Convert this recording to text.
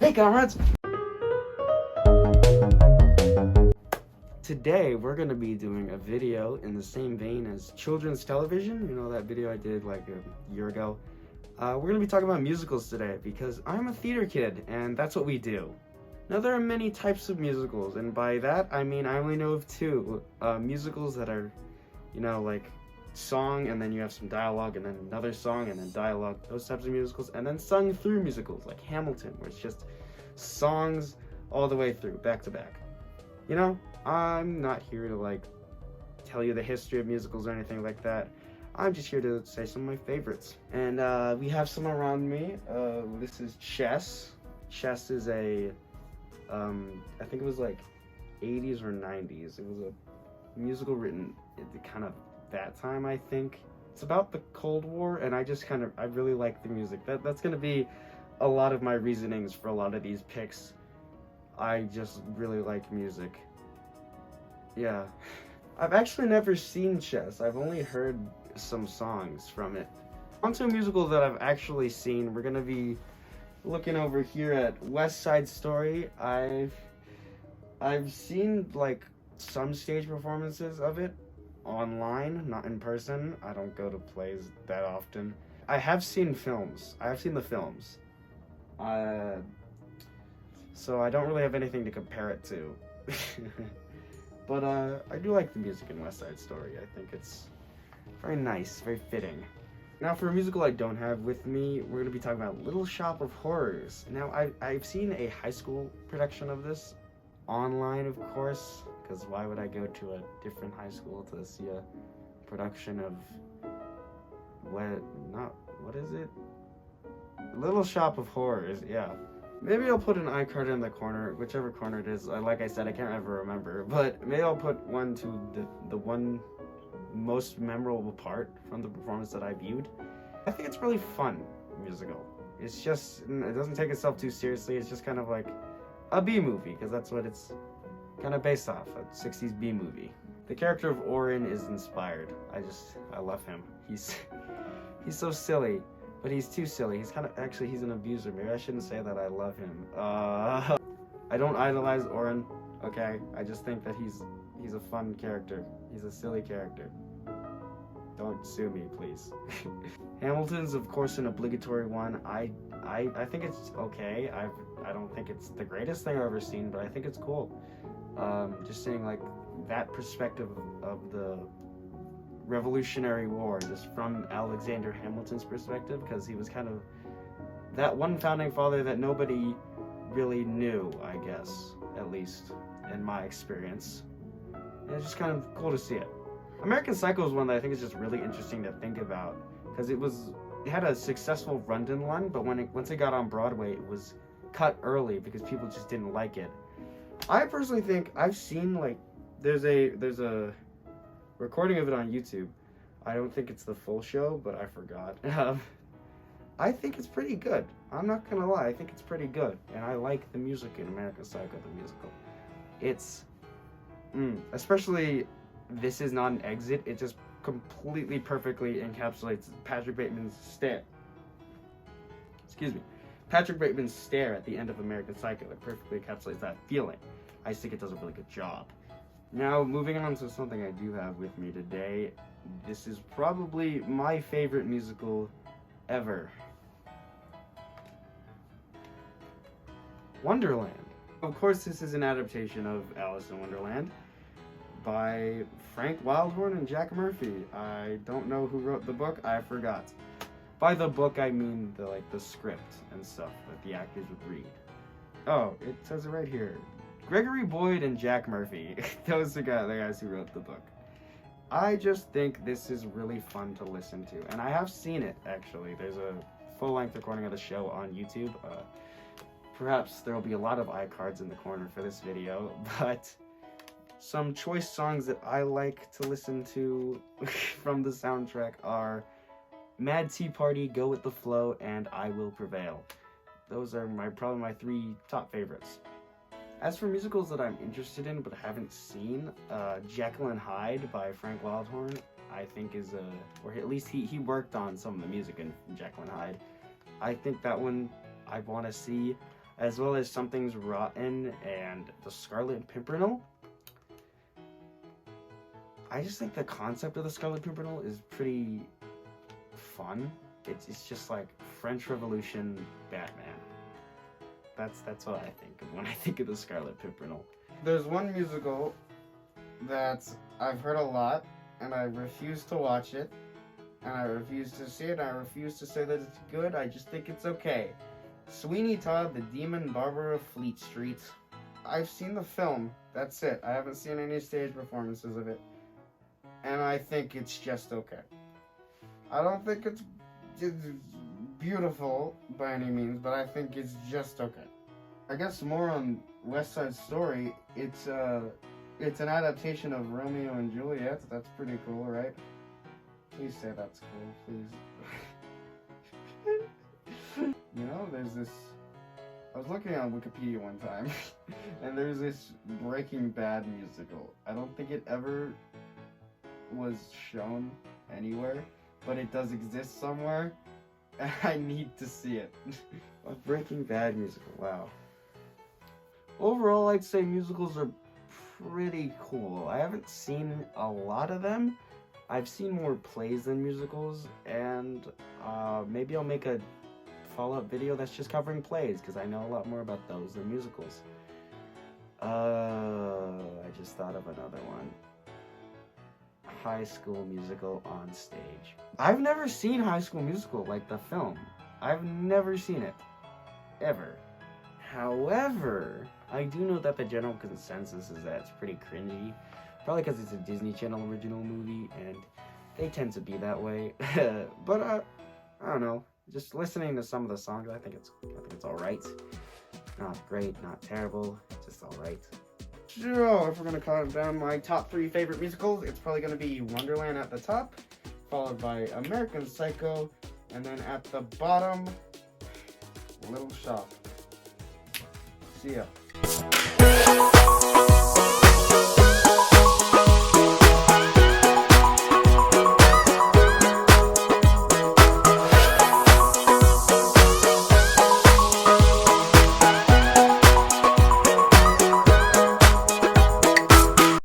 Hey comrades! Today we're going to be doing a video in the same vein as children's television. You know that video I did like a year ago? We're going to be talking about musicals today because I'm a theater kid and that's what we do. Now there are many types of musicals, and by that I mean I only know of two. Musicals that are, you know, like song and then you have some dialogue and then another song and then dialogue, those types of musicals, and then sung through musicals like Hamilton, where it's just songs all the way through, back to back. You know, I'm not here to like tell you the history of musicals or anything like that. I'm just here to say some of my favorites. And we have some around me. This is Chess. Chess is a, I think it was like 80s or 90s. It was a musical written at kind of that time, I think. It's about the Cold War, and I really like the music. That's gonna be a lot of my reasonings for a lot of these picks. I just really like music. Yeah. I've actually never seen Chess. I've only heard some songs from it. Onto a musical that I've actually seen. We're gonna be looking over here at West Side Story. I've seen like some stage performances of it online, not in person. I don't go to plays that often. I have seen films. I have seen the films. So I don't really have anything to compare it to. But I do like the music in West Side Story. I think it's very nice, very fitting. Now for a musical I don't have with me, we're going to be talking about Little Shop of Horrors. Now I've seen a high school production of this, online of course, because why would I go to a different high school to see a production of, what is it? Little Shop of Horrors, yeah. Maybe I'll put an iCard in the corner, whichever corner it is. Like I said, I can't ever remember, but maybe I'll put one to the one most memorable part from the performance that I viewed. I think it's really fun musical. It's just, it doesn't take itself too seriously. It's just kind of like a B movie, because that's what it's kind of based off, a 60s B movie. The character of Orin is inspired. I love him. He's so silly. But he's too silly. He's an abuser. Maybe I shouldn't say that I love him. I don't idolize Orin, okay? I just think that he's a fun character. He's a silly character. Don't sue me, please. Hamilton's, of course, an obligatory one. I think it's okay. I don't think it's the greatest thing I've ever seen, but I think it's cool. Just seeing like that perspective of the Revolutionary War, just from Alexander Hamilton's perspective, because he was kind of that one founding father that nobody really knew, I guess, at least in my experience. And it's just kind of cool to see it. American Psycho is one that I think is just really interesting to think about, because it had a successful run, but once it got on Broadway, it was cut early because people just didn't like it. I personally think I've seen like there's a recording of it on YouTube. I don't think it's the full show, but I forgot. I think it's pretty good. I'm not gonna lie, I think it's pretty good. And I like the music in American Psycho, the musical. It's, especially This Is Not an Exit, it just completely perfectly encapsulates Patrick Bateman's stare. Patrick Bateman's stare at the end of American Psycho. It perfectly encapsulates that feeling. I just think it does a really good job. Now, moving on to something I do have with me today. This is probably my favorite musical ever. Wonderland. Of course, this is an adaptation of Alice in Wonderland by Frank Wildhorn and Jack Murphy. I don't know who wrote the book, I forgot. By the book, I mean the script and stuff that the actors would read. Oh, it says it right here. Gregory Boyd and Jack Murphy. Those are the guys who wrote the book. I just think this is really fun to listen to. And I have seen it, actually. There's a full-length recording of the show on YouTube. Perhaps there will be a lot of iCards in the corner for this video. But some choice songs that I like to listen to from the soundtrack are Mad Tea Party, Go With The Flow, and I Will Prevail. Those are probably my three top favorites. As for musicals that I'm interested in but haven't seen, Jekyll and Hyde by Frank Wildhorn, I think is or at least he worked on some of the music in Jekyll and Hyde. I think that one I want to see. as well as Something's Rotten and The Scarlet Pimpernel. I just think the concept of The Scarlet Pimpernel is pretty fun. It's just like French Revolution Batman. That's what I think of when I think of The Scarlet Pimpernel. There's one musical that I've heard a lot, and I refuse to watch it, and I refuse to see it, and I refuse to say that it's good. I just think it's okay. Sweeney Todd, the Demon Barber of Fleet Street. I've seen the film. That's it. I haven't seen any stage performances of it, and I think it's just okay. I don't think it's beautiful by any means, but I think it's just okay. I guess more on West Side Story. It's an adaptation of Romeo and Juliet. That's pretty cool, right? Please say that's cool, please. You know, there's this. I was looking on Wikipedia one time, and there's this Breaking Bad musical. I don't think it ever was shown anywhere, but it does exist somewhere. I need to see it. A Breaking Bad musical, wow. Overall, I'd say musicals are pretty cool. I haven't seen a lot of them. I've seen more plays than musicals, and maybe I'll make a follow-up video that's just covering plays, because I know a lot more about those than musicals. I just thought of another one. High School Musical on stage. I've never seen High School Musical, like the film. I've never seen it. Ever. However, I do know that the general consensus is that it's pretty cringy. Probably because it's a Disney Channel original movie, and they tend to be that way. But I don't know. Just listening to some of the songs, I think it's alright. Not great, not terrible, just alright. So, if we're gonna count down my top 3 favorite musicals, it's probably gonna be Wonderland at the top, followed by American Psycho, and then at the bottom, Little Shop. See ya.